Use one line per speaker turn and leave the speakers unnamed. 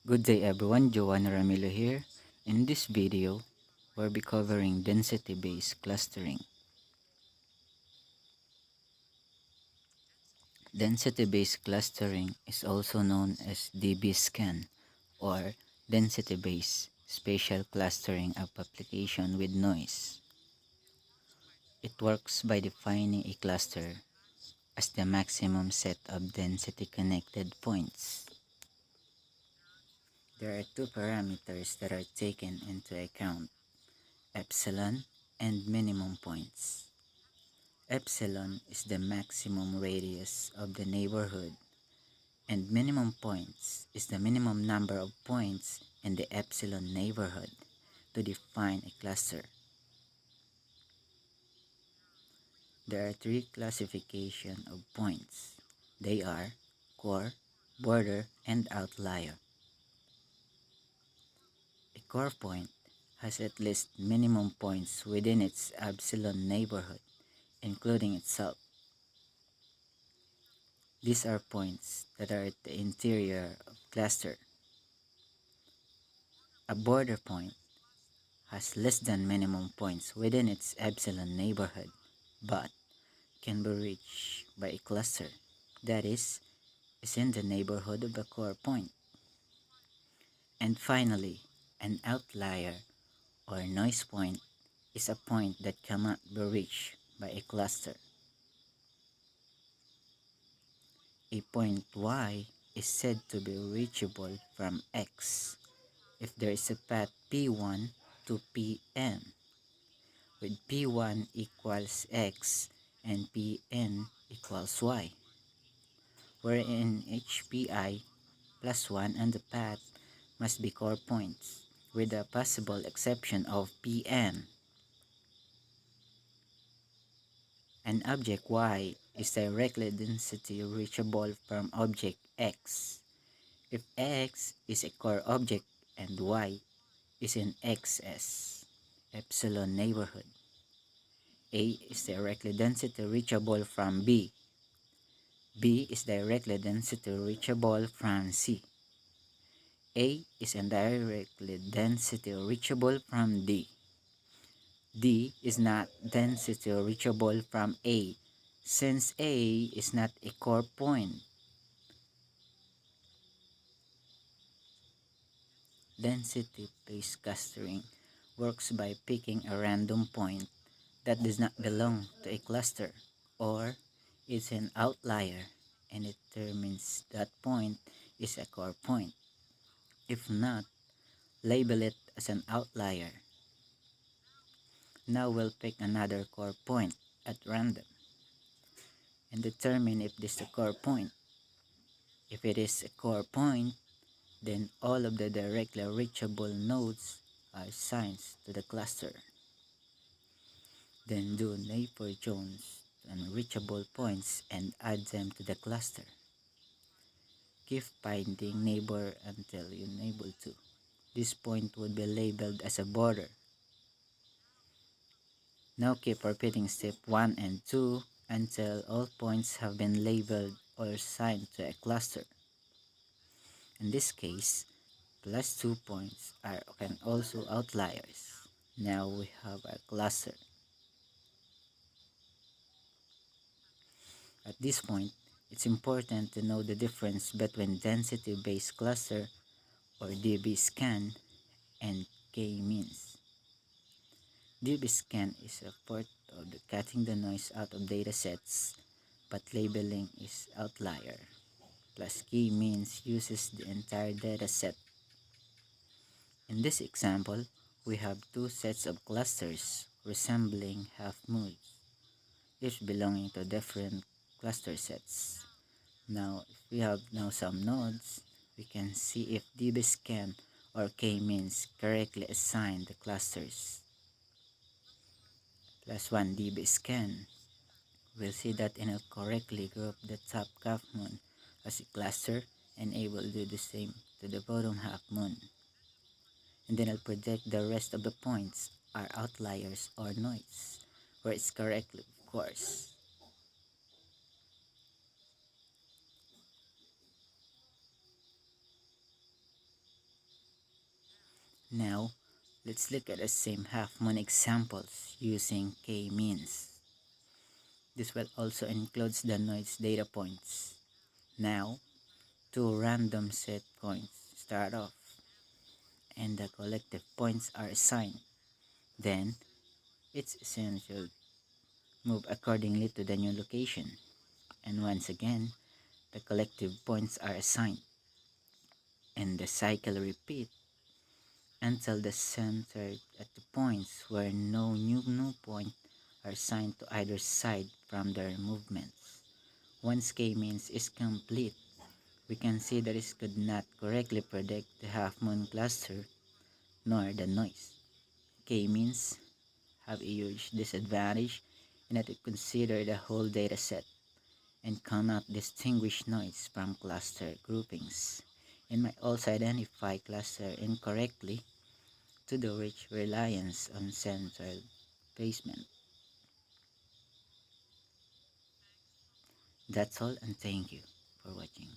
Good day everyone, Joaner here. In this video, we'll be covering density-based clustering. Density-based clustering is also known as DB-scan or density-based spatial clustering of application with noise. It works by defining a cluster as the maximum set of density-connected points. There are two parameters that are taken into account: epsilon and minimum points. Epsilon is the maximum radius of the neighborhood, and minimum points is the minimum number of points in the epsilon neighborhood to define a cluster. There are three classifications of points. They are core, border, and outlier. A core point has at least minimum points within its epsilon neighborhood, including itself. These are points that are at the interior of cluster. A border point has less than minimum points within its epsilon neighborhood, but can be reached by a cluster, that is in the neighborhood of the core point. And finally, an outlier or noise point is a point that cannot be reached by a cluster. A point Y is said to be reachable from X if there is a path P1 to Pn, with P1 equals X and Pn equals Y, wherein each Pi plus 1 and the path must be core points, with the possible exception of Pn. An object Y is directly density reachable from object X if X is a core object and Y is in XS epsilon neighborhood. A is directly density reachable from B. B is directly density reachable from C. A is indirectly density reachable from D. D is not density reachable from A, since A is not a core point. Density-based clustering works by picking a random point that does not belong to a cluster or is an outlier, and it determines that point is a core point. If not, label it as an outlier. Now we'll pick another core point at random and determine if this is a core point. If it is a core point, then all of the directly reachable nodes are assigned to the cluster. Then do neighbor joins to unreachable points and add them to the cluster. Keep finding neighbor until you enable to. This point would be labeled as a border. Now keep repeating step 1 and 2 until all points have been labeled or assigned to a cluster. In this case, plus 2 points can also outliers. Now we have a cluster. At this point, it's important to know the difference between density-based cluster or DB-scan and K-means. DB-scan is a part of cutting the noise out of datasets, but labeling is outlier, plus K-means uses the entire dataset. In this example, we have two sets of clusters resembling half-moons, each belonging to different cluster sets. Now, if we have now some nodes, we can see if DB-scan or K-means correctly assign the clusters. Plus 1 DB-scan, we'll see that it will correctly group the top half-moon as a cluster, and it will do the same to the bottom half-moon. And then I'll predict the rest of the points are outliers or noise, where it's correctly, of course. Now, let's look at the same half-moon examples using k-means. This will also includes the noise data points. Now, two random set points start off, and the collective points are assigned. Then, it's essential move accordingly to the new location. And once again, the collective points are assigned, and the cycle repeats until the center at the points where no new point are assigned to either side from their movements. Once k-means is complete, we can see that it could not correctly predict the half-moon cluster nor the noise. K-means have a huge disadvantage in that it considers the whole dataset and cannot distinguish noise from cluster groupings, and might also identify cluster incorrectly to the rich reliance on central placement. That's all, and thank you for watching.